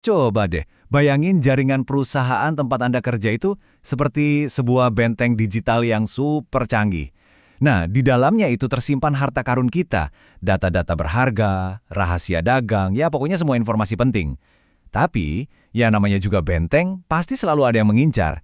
Coba deh, bayangin jaringan perusahaan tempat Anda kerja itu seperti sebuah benteng digital yang super canggih. Nah, di dalamnya itu tersimpan harta karun kita, data-data berharga, rahasia dagang, ya pokoknya semua informasi penting. Tapi, ya namanya juga benteng, pasti selalu ada yang mengincar.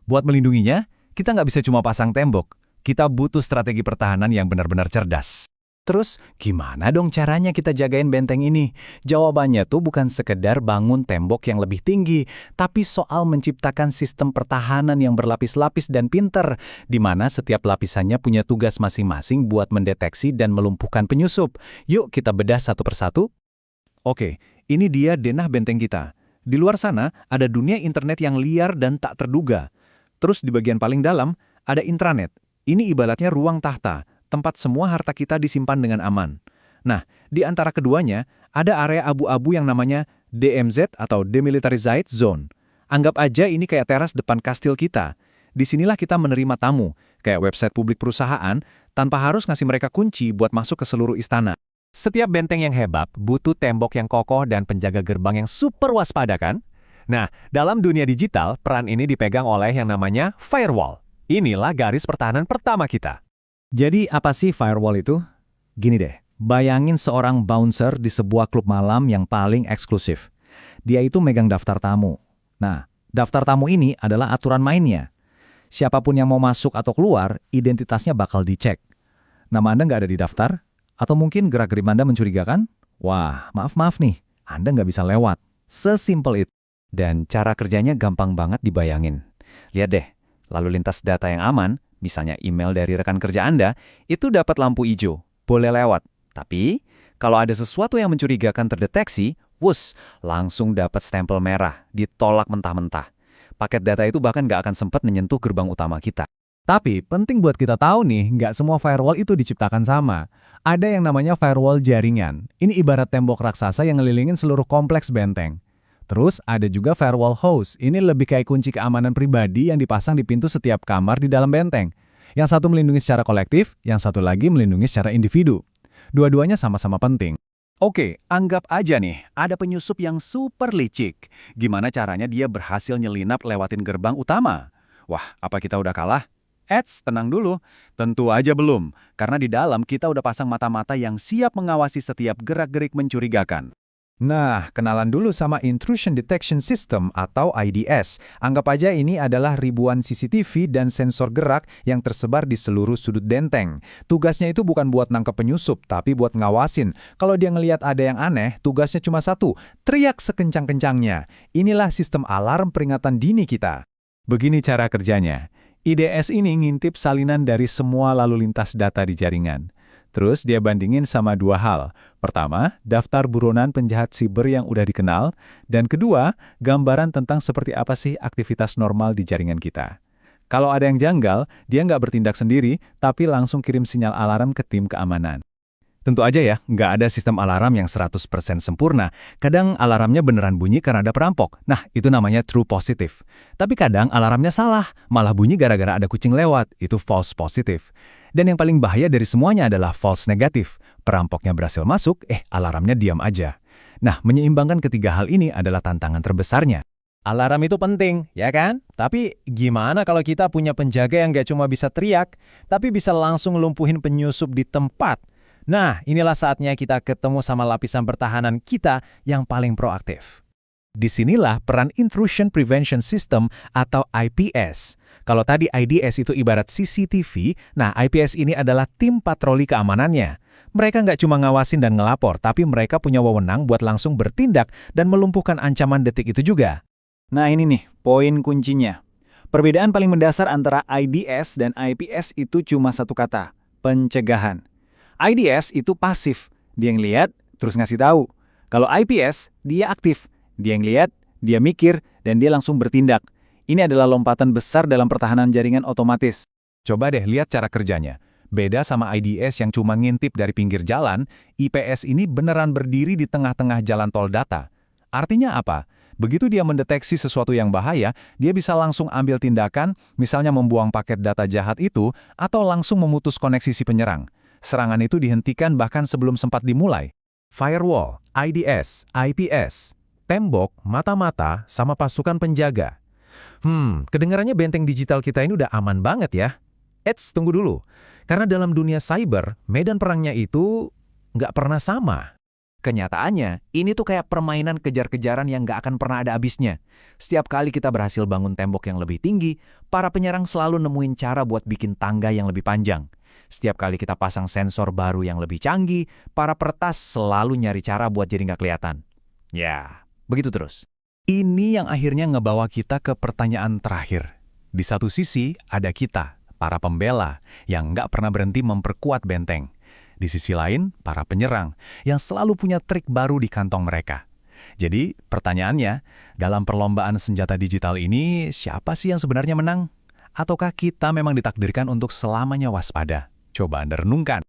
Buat melindunginya, kita nggak bisa cuma pasang tembok. Kita butuh strategi pertahanan yang benar-benar cerdas. Terus, gimana dong caranya kita jagain benteng ini? Jawabannya tuh bukan sekedar bangun tembok yang lebih tinggi, tapi soal menciptakan sistem pertahanan yang berlapis-lapis dan pinter, di mana setiap lapisannya punya tugas masing-masing buat mendeteksi dan melumpuhkan penyusup. Yuk kita bedah satu persatu. Oke, ini dia denah benteng kita. Di luar sana, ada dunia internet yang liar dan tak terduga. Terus di bagian paling dalam, ada intranet. Ini ibaratnya ruang tahta, tempat semua harta kita disimpan dengan aman. Nah, di antara keduanya, ada area abu-abu yang namanya DMZ atau Demilitarized Zone. Anggap aja ini kayak teras depan kastil kita. Disinilah kita menerima tamu, kayak website publik perusahaan, tanpa harus ngasih mereka kunci buat masuk ke seluruh istana. Setiap benteng yang hebat butuh tembok yang kokoh dan penjaga gerbang yang super waspada kan? Nah, dalam dunia digital, peran ini dipegang oleh yang namanya firewall. Inilah garis pertahanan pertama kita. Jadi apa sih firewall itu? Gini deh, bayangin seorang bouncer di sebuah klub malam yang paling eksklusif. Dia itu megang daftar tamu. Nah, daftar tamu ini adalah aturan mainnya. Siapapun yang mau masuk atau keluar, identitasnya bakal dicek. Nama Anda nggak ada di daftar? Atau mungkin gerak-gerik Anda mencurigakan? Wah, maaf nih, Anda nggak bisa lewat. Sesimpel itu. Dan cara kerjanya gampang banget dibayangin. Lihat deh, lalu lintas data yang aman, misalnya email dari rekan kerja Anda, itu dapat lampu hijau, boleh lewat. Tapi, kalau ada sesuatu yang mencurigakan terdeteksi, wus, langsung dapat stempel merah, ditolak mentah-mentah. Paket data itu bahkan nggak akan sempat menyentuh gerbang utama kita. Tapi, penting buat kita tahu nih, nggak semua firewall itu diciptakan sama. Ada yang namanya firewall jaringan. Ini ibarat tembok raksasa yang ngelilingin seluruh kompleks benteng. Terus ada juga firewall host, ini lebih kayak kunci keamanan pribadi yang dipasang di pintu setiap kamar di dalam benteng. Yang satu melindungi secara kolektif, yang satu lagi melindungi secara individu. Dua-duanya sama-sama penting. Oke, anggap aja nih, ada penyusup yang super licik. Gimana caranya dia berhasil nyelinap lewatin gerbang utama? Wah, apa kita udah kalah? Tenang dulu. Tentu aja belum, karena di dalam kita udah pasang mata-mata yang siap mengawasi setiap gerak-gerik mencurigakan. Nah, kenalan dulu sama Intrusion Detection System atau IDS. Anggap aja ini adalah ribuan CCTV dan sensor gerak yang tersebar di seluruh sudut benteng. Tugasnya itu bukan buat nangkep penyusup, tapi buat ngawasin. Kalau dia ngelihat ada yang aneh, tugasnya cuma satu, teriak sekencang-kencangnya. Inilah sistem alarm peringatan dini kita. Begini cara kerjanya. IDS ini ngintip salinan dari semua lalu lintas data di jaringan. Terus dia bandingin sama dua hal. Pertama, daftar buronan penjahat siber yang udah dikenal. Dan kedua, gambaran tentang seperti apa sih aktivitas normal di jaringan kita. Kalau ada yang janggal, dia nggak bertindak sendiri, tapi langsung kirim sinyal alarm ke tim keamanan. Tentu aja ya, nggak ada sistem alarm yang 100% sempurna. Kadang alarmnya beneran bunyi karena ada perampok. Nah, itu namanya true positive. Tapi kadang alarmnya salah, malah bunyi gara-gara ada kucing lewat. Itu false positive. Dan yang paling bahaya dari semuanya adalah false negative. Perampoknya berhasil masuk, alarmnya diam aja. Nah, menyeimbangkan ketiga hal ini adalah tantangan terbesarnya. Alarm itu penting, ya kan? Tapi gimana kalau kita punya penjaga yang nggak cuma bisa teriak, tapi bisa langsung lumpuhin penyusup di tempat? Nah, inilah saatnya kita ketemu sama lapisan pertahanan kita yang paling proaktif. Disinilah peran Intrusion Prevention System atau IPS. Kalau tadi IDS itu ibarat CCTV, nah IPS ini adalah tim patroli keamanannya. Mereka nggak cuma ngawasin dan ngelapor, tapi mereka punya wewenang buat langsung bertindak dan melumpuhkan ancaman detik itu juga. Nah ini nih, poin kuncinya. Perbedaan paling mendasar antara IDS dan IPS itu cuma satu kata, pencegahan. IDS itu pasif, dia yang lihat, terus ngasih tahu. Kalau IPS, dia aktif, dia yang lihat, dia mikir, dan dia langsung bertindak. Ini adalah lompatan besar dalam pertahanan jaringan otomatis. Coba deh lihat cara kerjanya. Beda sama IDS yang cuma ngintip dari pinggir jalan, IPS ini beneran berdiri di tengah-tengah jalan tol data. Artinya apa? Begitu dia mendeteksi sesuatu yang bahaya, dia bisa langsung ambil tindakan, misalnya membuang paket data jahat itu, atau langsung memutus koneksi si penyerang. Serangan itu dihentikan bahkan sebelum sempat dimulai. Firewall, IDS, IPS. tembok, mata-mata, sama pasukan penjaga. Kedengarannya benteng digital kita ini udah aman banget ya. Eits, tunggu dulu. Karena dalam dunia cyber, medan perangnya itu nggak pernah sama. Kenyataannya, ini tuh kayak permainan kejar-kejaran yang nggak akan pernah ada habisnya. Setiap kali kita berhasil bangun tembok yang lebih tinggi, para penyerang selalu nemuin cara buat bikin tangga yang lebih panjang. Setiap kali kita pasang sensor baru yang lebih canggih, para peretas selalu nyari cara buat jadi nggak kelihatan. Ya, begitu terus. Ini yang akhirnya ngebawa kita ke pertanyaan terakhir. Di satu sisi, ada kita, para pembela, yang nggak pernah berhenti memperkuat benteng. Di sisi lain, para penyerang, yang selalu punya trik baru di kantong mereka. Jadi, pertanyaannya, dalam perlombaan senjata digital ini, siapa sih yang sebenarnya menang? Ataukah kita memang ditakdirkan untuk selamanya waspada? Coba Anda renungkan.